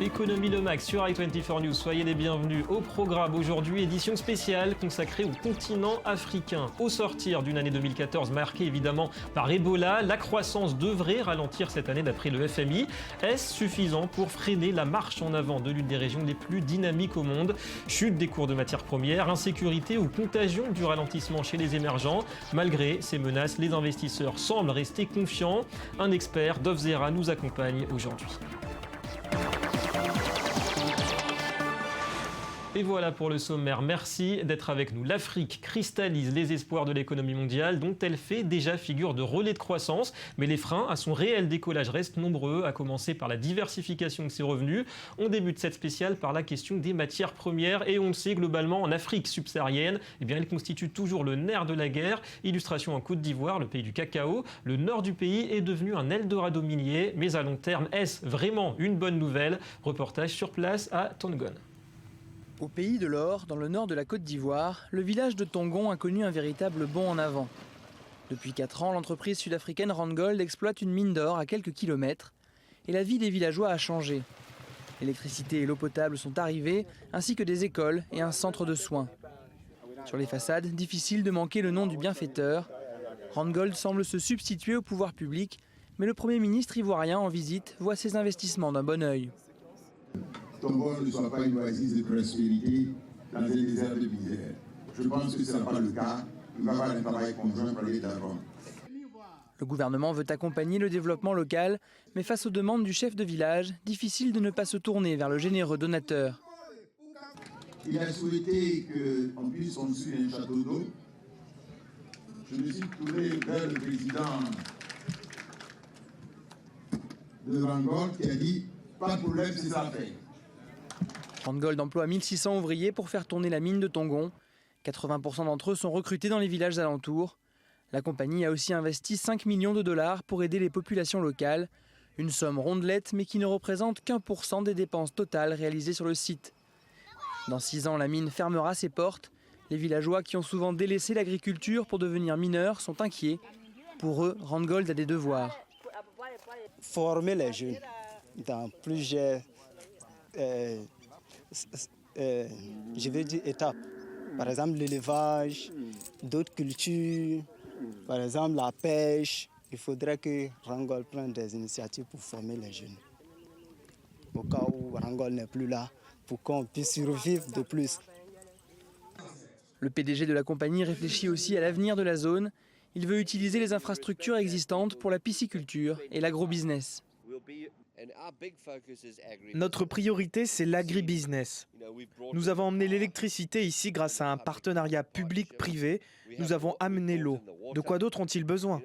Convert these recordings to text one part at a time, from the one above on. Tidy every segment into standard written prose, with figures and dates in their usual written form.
Économie Le Max sur i24 News, soyez les bienvenus au programme aujourd'hui, édition spéciale consacrée au continent africain. Au sortir d'une année 2014 marquée évidemment par Ebola, la croissance devrait ralentir cette année d'après le FMI. Est-ce suffisant pour freiner la marche en avant de l'une des régions les plus dynamiques au monde? Chute des cours de matières premières, insécurité ou contagion du ralentissement chez les émergents? Malgré ces menaces, les investisseurs semblent rester confiants. Un expert d'Ofzera nous accompagne aujourd'hui. Et voilà pour le sommaire. Merci d'être avec nous. L'Afrique cristallise les espoirs de l'économie mondiale dont elle fait déjà figure de relais de croissance. Mais les freins à son réel décollage restent nombreux, à commencer par la diversification de ses revenus. On débute cette spéciale par la question des matières premières. Et on le sait, globalement, en Afrique subsaharienne, elle constitue toujours le nerf de la guerre. Illustration en Côte d'Ivoire, le pays du cacao. Le nord du pays est devenu un Eldorado minier. Mais à long terme, est-ce vraiment une bonne nouvelle? Reportage sur place à Tongon. Au pays de l'or, dans le nord de la Côte d'Ivoire, le village de Tongon a connu un véritable bond en avant. Depuis 4 ans, l'entreprise sud-africaine Randgold exploite une mine d'or à quelques kilomètres et la vie des villageois a changé. L'électricité et l'eau potable sont arrivées, ainsi que des écoles et un centre de soins. Sur les façades, difficile de manquer le nom du bienfaiteur. Randgold semble se substituer au pouvoir public, mais le Premier ministre ivoirien en visite voit ses investissements d'un bon œil. Tongon ne soit pas une oasis de prospérité dans un désert de misère. Je pense que ce n'est pas le cas. Il va y avoir un travail conjoint pour aller d'avant. Le gouvernement veut accompagner le développement local, mais face aux demandes du chef de village, difficile de ne pas se tourner vers le généreux donateur. Il a souhaité qu'on puisse construire un château d'eau. Je me suis tourné vers le président de Randgold qui a dit « Pas de problème, c'est ça fait ». Randgold emploie 1600 ouvriers pour faire tourner la mine de Tongon. 80% d'entre eux sont recrutés dans les villages alentours. La compagnie a aussi investi 5 millions de dollars pour aider les populations locales. Une somme rondelette mais qui ne représente qu'1% des dépenses totales réalisées sur le site. Dans 6 ans, la mine fermera ses portes. Les villageois qui ont souvent délaissé l'agriculture pour devenir mineurs sont inquiets. Pour eux, Randgold a des devoirs. Former les jeunes dans plusieurs je veux dire étapes. Par exemple, l'élevage, d'autres cultures, par exemple la pêche. Il faudrait que Randgold prenne des initiatives pour former les jeunes. Au cas où Randgold n'est plus là, pour qu'on puisse survivre de plus. Le PDG de la compagnie réfléchit aussi à l'avenir de la zone. Il veut utiliser les infrastructures existantes pour la pisciculture et l'agrobusiness. Notre priorité, c'est l'agribusiness. Nous avons emmené l'électricité ici grâce à un partenariat public-privé. Nous avons amené l'eau. De quoi d'autre ont-ils besoin?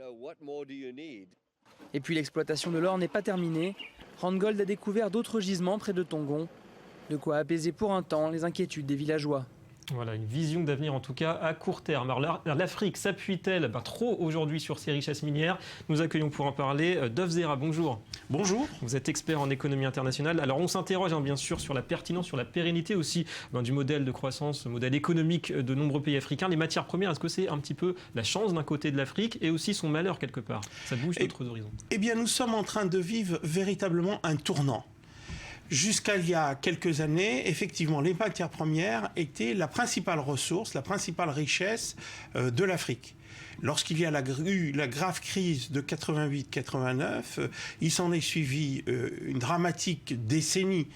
Et puis l'exploitation de l'or n'est pas terminée. Randgold a découvert d'autres gisements près de Tongon. De quoi apaiser pour un temps les inquiétudes des villageois. Voilà, une vision d'avenir en tout cas à court terme. Alors l'Afrique s'appuie-t-elle trop aujourd'hui sur ses richesses minières? Nous accueillons pour en parler d'Ofzera. Bonjour. Bonjour. Vous êtes expert en économie internationale. Alors on s'interroge bien sûr sur la pertinence, sur la pérennité aussi du modèle de croissance, modèle économique de nombreux pays africains. Les matières premières, est-ce que c'est un petit peu la chance d'un côté de l'Afrique et aussi son malheur quelque part? Ça bouge d'autres horizons. Eh bien nous sommes en train de vivre véritablement un tournant. Jusqu'à il y a quelques années, effectivement, les matières premières étaient la principale ressource, la principale richesse de l'Afrique. Lorsqu'il y a eu la grave crise de 88-89, il s'en est suivi une dramatique décennie.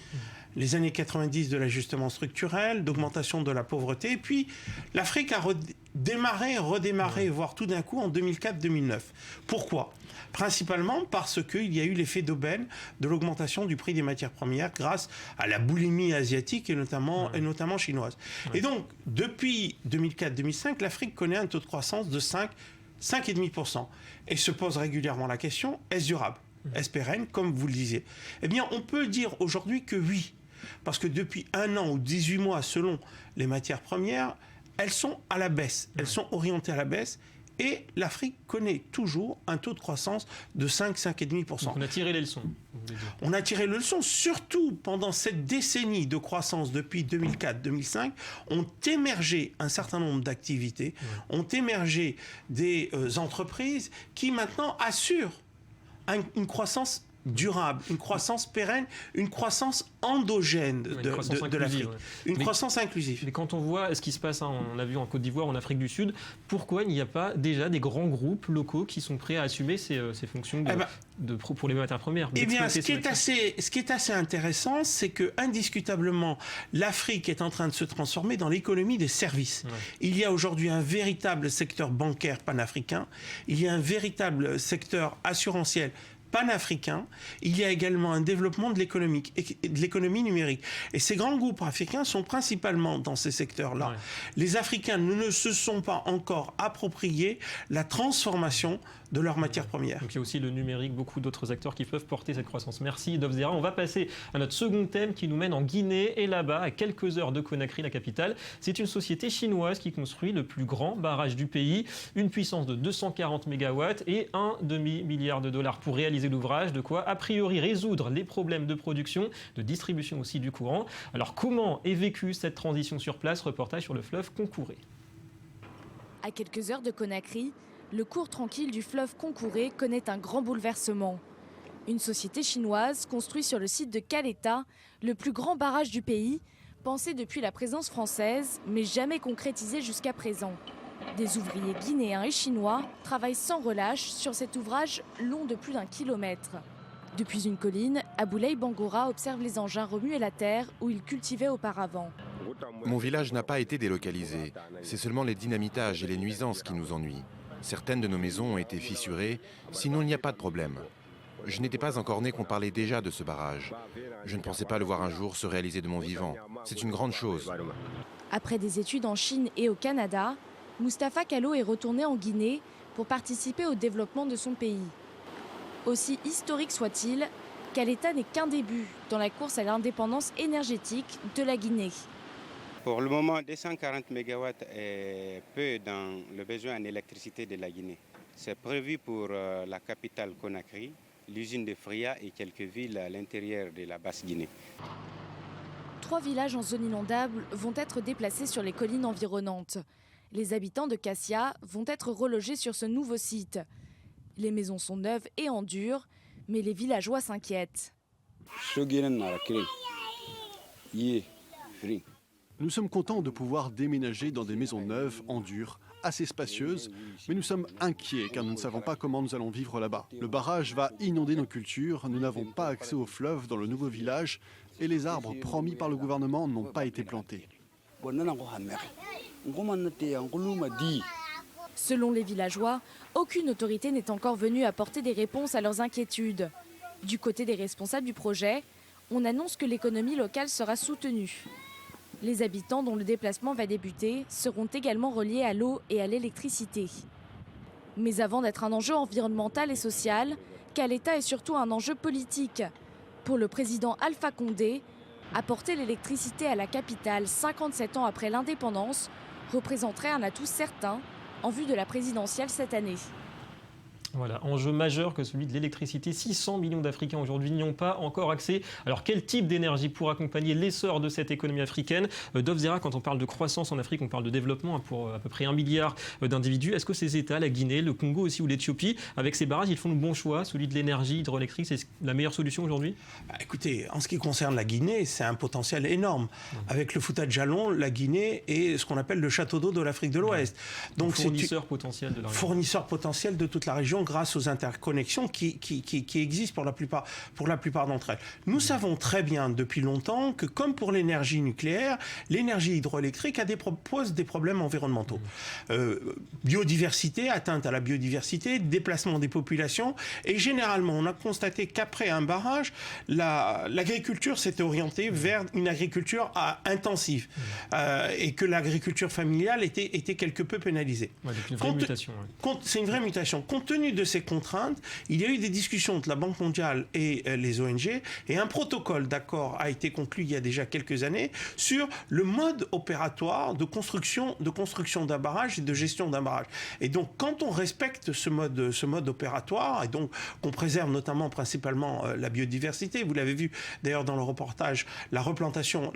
Les années 90 de l'ajustement structurel, d'augmentation de la pauvreté. Et puis, l'Afrique a redémarré, voire tout d'un coup en 2004-2009. Pourquoi ? Principalement parce qu'il y a eu l'effet d'aubaine de l'augmentation du prix des matières premières grâce à la boulimie asiatique et notamment chinoise. Et donc, depuis 2004-2005, l'Afrique connaît un taux de croissance de 5,5%. Et se pose régulièrement la question, est-ce durable ? Est-ce pérenne, comme vous le disiez? Eh bien, on peut dire aujourd'hui que oui. Parce que depuis 1 an ou 18 mois, selon les matières premières, elles sont à la baisse. Elles sont orientées à la baisse. Et l'Afrique connaît toujours un taux de croissance de 5,5%. Donc on a tiré les leçons. On a tiré les leçons, surtout pendant cette décennie de croissance depuis 2004-2005, ont émergé un certain nombre d'activités, ont émergé des entreprises qui maintenant assurent une croissance durable, une croissance pérenne, une croissance endogène de l'Afrique. Une croissance inclusive. Mais quand on voit ce qui se passe, on a vu en Côte d'Ivoire, en Afrique du Sud, pourquoi il n'y a pas déjà des grands groupes locaux qui sont prêts à assumer ces fonctions pour les matières premières? Eh bien, ce qui est assez intéressant, c'est que indiscutablement, l'Afrique est en train de se transformer dans l'économie des services. Il y a aujourd'hui un véritable secteur bancaire panafricain, il y a un véritable secteur assurantiel panafricain, il y a également un développement de l'économie numérique. Et ces grands groupes africains sont principalement dans ces secteurs-là. Les Africains ne se sont pas encore appropriés la transformation de leurs matières premières. Donc il y a aussi le numérique, beaucoup d'autres acteurs qui peuvent porter cette croissance. Merci Dov Zera. On va passer à notre second thème qui nous mène en Guinée et là-bas, à quelques heures de Conakry, la capitale. C'est une société chinoise qui construit le plus grand barrage du pays, une puissance de 240 MW et $1,5 milliard pour réaliser l'ouvrage, de quoi a priori résoudre les problèmes de production, de distribution aussi du courant. Alors comment est vécue cette transition sur place? Reportage sur le fleuve Concouré. À quelques heures de Conakry, le cours tranquille du fleuve Concouré connaît un grand bouleversement. Une société chinoise construit sur le site de Caleta, le plus grand barrage du pays, pensé depuis la présence française, mais jamais concrétisé jusqu'à présent. Des ouvriers guinéens et chinois travaillent sans relâche sur cet ouvrage long de plus d'1 kilomètre. Depuis une colline, Aboulaye Bangora observe les engins remuer la terre où il cultivait auparavant. Mon village n'a pas été délocalisé. C'est seulement les dynamitages et les nuisances qui nous ennuient. Certaines de nos maisons ont été fissurées, sinon il n'y a pas de problème. Je n'étais pas encore né qu'on parlait déjà de ce barrage. Je ne pensais pas le voir un jour se réaliser de mon vivant. C'est une grande chose. Après des études en Chine et au Canada, Moustapha Kallo est retourné en Guinée pour participer au développement de son pays. Aussi historique soit-il, Caleta n'est qu'un début dans la course à l'indépendance énergétique de la Guinée. Pour le moment, 240 MW est peu dans le besoin en électricité de la Guinée. C'est prévu pour la capitale Conakry, l'usine de Fria et quelques villes à l'intérieur de la Basse-Guinée. 3 villages en zone inondable vont être déplacés sur les collines environnantes. Les habitants de Kassia vont être relogés sur ce nouveau site. Les maisons sont neuves et en dur, mais les villageois s'inquiètent. Nous sommes contents de pouvoir déménager dans des maisons neuves, en dur, assez spacieuses, mais nous sommes inquiets car nous ne savons pas comment nous allons vivre là-bas. Le barrage va inonder nos cultures, nous n'avons pas accès au fleuve dans le nouveau village et les arbres promis par le gouvernement n'ont pas été plantés. Selon les villageois, aucune autorité n'est encore venue apporter des réponses à leurs inquiétudes. Du côté des responsables du projet, on annonce que l'économie locale sera soutenue. Les habitants dont le déplacement va débuter seront également reliés à l'eau et à l'électricité. Mais avant d'être un enjeu environnemental et social, Caleta est surtout un enjeu politique. Pour le président Alpha Condé, apporter l'électricité à la capitale 57 ans après l'indépendance représenterait un atout certain en vue de la présidentielle cette année. Voilà, enjeu majeur que celui de l'électricité. 600 millions d'Africains aujourd'hui n'y ont pas encore accès. Alors quel type d'énergie pour accompagner l'essor de cette économie africaine? Dov Zera, quand on parle de croissance en Afrique, on parle de développement pour à peu près 1 milliard d'individus. Est-ce que ces États, la Guinée, le Congo aussi ou l'Éthiopie, avec ces barrages, ils font le bon choix? Celui de l'énergie hydroélectrique, c'est la meilleure solution aujourd'hui? Écoutez, en ce qui concerne la Guinée, c'est un potentiel énorme. Avec le Fouta de Jalon, la Guinée est ce qu'on appelle le château d'eau de l'Afrique de l'Ouest. Donc fournisseur potentiel de la région. Fournisseur potentiel de toute la région grâce aux interconnexions qui existent pour la plupart d'entre elles. Nous savons très bien depuis longtemps que, comme pour l'énergie nucléaire, l'énergie hydroélectrique pose des problèmes environnementaux. Biodiversité, atteinte à la biodiversité, déplacement des populations. Et généralement, on a constaté qu'après un barrage, l'agriculture s'est orientée vers une agriculture intensive et que l'agriculture familiale était quelque peu pénalisée. Ouais, une vraie mutation. C'est une vraie mutation. Compte tenu de ces contraintes, il y a eu des discussions entre la Banque mondiale et les ONG, et un protocole d'accord a été conclu il y a déjà quelques années sur le mode opératoire de construction d'un barrage et de gestion d'un barrage. Et donc, quand on respecte ce mode opératoire, et donc qu'on préserve notamment principalement la biodiversité, vous l'avez vu d'ailleurs dans le reportage, la replantation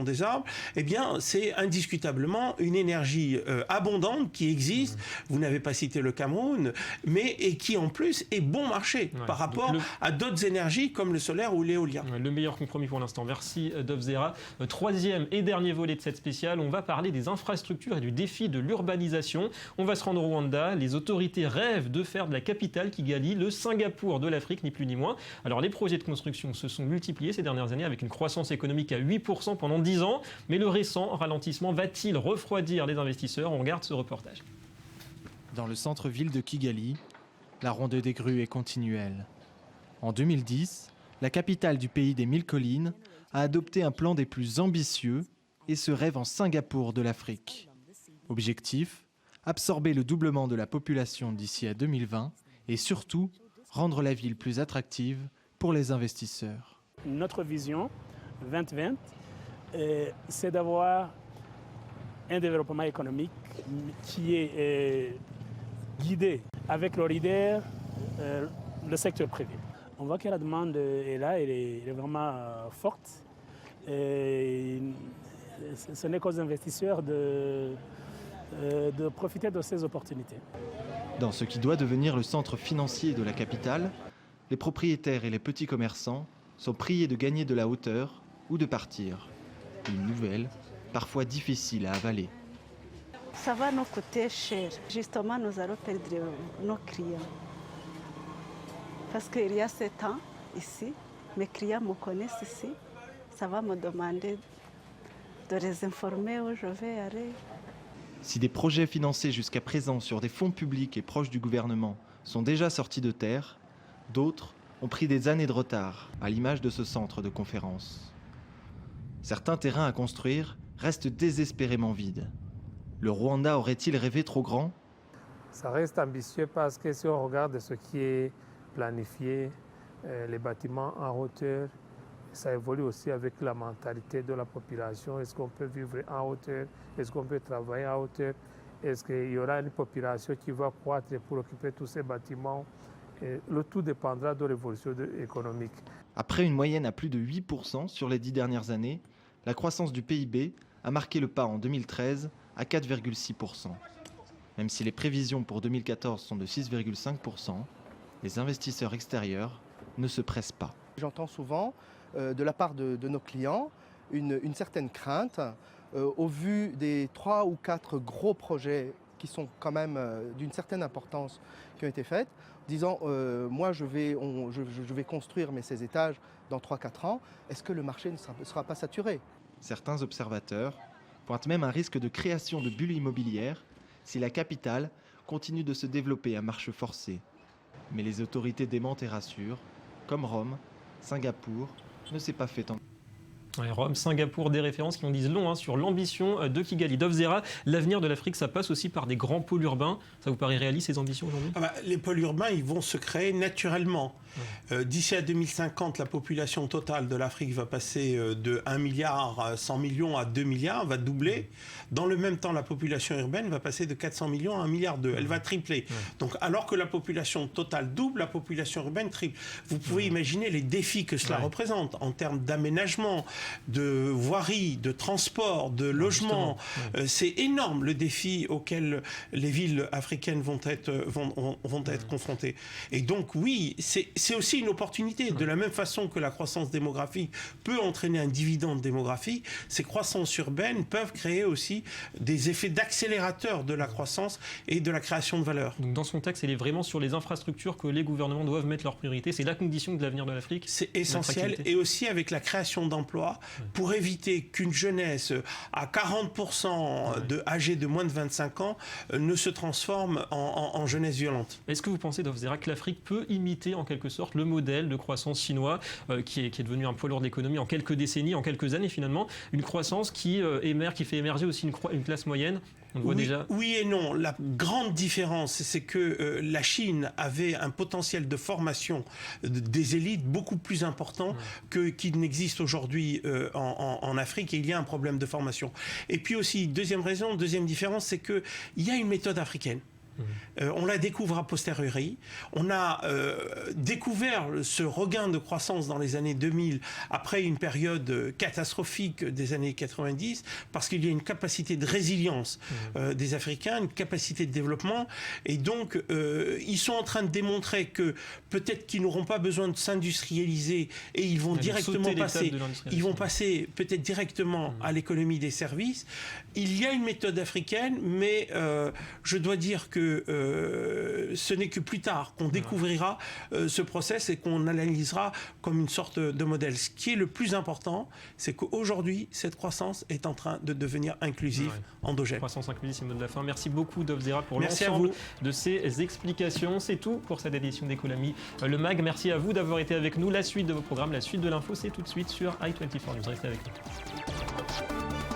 des arbres, eh bien, c'est indiscutablement une énergie abondante qui existe. Vous n'avez pas cité le Cameroun, et qui en plus est bon marché par rapport à d'autres énergies comme le solaire ou l'éolien. Le meilleur compromis pour l'instant. Merci Dovzera. Troisième et dernier volet de cette spéciale, on va parler des infrastructures et du défi de l'urbanisation. On va se rendre au Rwanda. Les autorités rêvent de faire de la capitale Kigali le Singapour de l'Afrique, ni plus ni moins. Alors les projets de construction se sont multipliés ces dernières années avec une croissance économique à 8% pendant 10 ans. Mais le récent ralentissement va-t-il refroidir les investisseurs? On regarde ce reportage. Dans le centre-ville de Kigali, la ronde des grues est continuelle. En 2010, la capitale du pays des 1000 collines a adopté un plan des plus ambitieux et se rêve en Singapour de l'Afrique. Objectif, absorber le doublement de la population d'ici à 2020 et surtout rendre la ville plus attractive pour les investisseurs. Notre vision 2020, c'est d'avoir un développement économique qui est guidé avec le leader, le secteur privé. On voit que la demande est là, elle est vraiment forte. Et ce n'est qu'aux investisseurs de profiter de ces opportunités. Dans ce qui doit devenir le centre financier de la capitale, les propriétaires et les petits commerçants sont priés de gagner de la hauteur ou de partir. Une nouvelle, parfois difficile à avaler. Ça va nous coûter cher. Justement, nous allons perdre nos clients. Parce qu'il y a 7 ans ici, mes clients me connaissent ici. Ça va me demander de les informer où je vais aller. Si des projets financés jusqu'à présent sur des fonds publics et proches du gouvernement sont déjà sortis de terre, d'autres ont pris des années de retard, à l'image de ce centre de conférence. Certains terrains à construire restent désespérément vides. Le Rwanda aurait-il rêvé trop grand? Ça reste ambitieux parce que si on regarde ce qui est planifié, les bâtiments en hauteur, ça évolue aussi avec la mentalité de la population. Est-ce qu'on peut vivre en hauteur? Est-ce qu'on peut travailler en hauteur? Est-ce qu'il y aura une population qui va croître pour occuper tous ces bâtiments? Et le tout dépendra de l'évolution économique. Après une moyenne à plus de 8% sur les 10 dernières années, la croissance du PIB a marqué le pas en 2013 à 4,6%. Même si les prévisions pour 2014 sont de 6,5%, les investisseurs extérieurs ne se pressent pas. J'entends souvent de la part de nos clients une certaine crainte au vu des 3 ou 4 gros projets qui sont quand même d'une certaine importance qui ont été faits, disant moi je vais construire mes 16 étages dans 3-4 ans, est-ce que le marché ne sera pas saturé? Certains observateurs pointent même un risque de création de bulles immobilières si la capitale continue de se développer à marche forcée. Mais les autorités démentent et rassurent, comme Rome, Singapour ne s'est pas fait en... Rome, Singapour, des références qui en disent long sur l'ambition de Kigali. Dovzera, l'avenir de l'Afrique, ça passe aussi par des grands pôles urbains. Ça vous paraît réaliste, ces ambitions aujourd'hui? Les pôles urbains, ils vont se créer naturellement. D'ici à 2050, la population totale de l'Afrique va passer de 1 milliard 100 millions à 2 milliards, va doubler. Dans le même temps, la population urbaine va passer de 400 millions à 1 milliard 2. Elle va tripler. Donc, alors que la population totale double, la population urbaine triple. Vous pouvez imaginer les défis que cela représente en termes d'aménagement, de voirie, de transport, de logement. C'est énorme le défi auquel les villes africaines vont être confrontées. Et donc, oui, c'est aussi une opportunité. De la même façon que la croissance démographique peut entraîner un dividende démographique, ces croissances urbaines peuvent créer aussi des effets d'accélérateur de la croissance et de la création de valeur. Donc dans son texte, il est vraiment sur les infrastructures que les gouvernements doivent mettre leurs priorités. C'est la condition de l'avenir de l'Afrique. C'est essentiel. Et aussi avec la création d'emplois pour éviter qu'une jeunesse à 40% âgée de moins de 25 ans ne se transforme en jeunesse violente. Est-ce que vous pensez, Dovzera, que l'Afrique peut imiter en quelque sorte le modèle de croissance chinois qui est devenu un poids lourd de l'économie en quelques décennies, en quelques années finalement. Une croissance qui fait émerger aussi une classe moyenne. On le voit déjà. Oui et non. La grande différence, c'est que la Chine avait un potentiel de formation des élites beaucoup plus important qu'il n'existe aujourd'hui en Afrique, et il y a un problème de formation. Et puis aussi, deuxième différence, c'est qu'il y a une méthode africaine. On la découvre a posteriori. On a découvert ce regain de croissance dans les années 2000 après une période catastrophique des années 90 parce qu'il y a une capacité de résilience des Africains, une capacité de développement, et donc ils sont en train de démontrer que peut-être qu'ils n'auront pas besoin de s'industrialiser et ils vont passer peut-être directement à l'économie des services. Il y a une méthode africaine, mais je dois dire que ce n'est que plus tard qu'on découvrira ce process et qu'on analysera comme une sorte de modèle. Ce qui est le plus important, c'est qu'aujourd'hui, cette croissance est en train de devenir inclusive, endogène. Croissance inclusive, c'est le mot de la fin. Merci beaucoup, Dov Zera, pour l'ensemble de ces explications. C'est tout pour cette édition d'Économie Le Mag. Merci à vous d'avoir été avec nous. La suite de vos programmes, la suite de l'info, c'est tout de suite sur i24 News. Restez avec nous.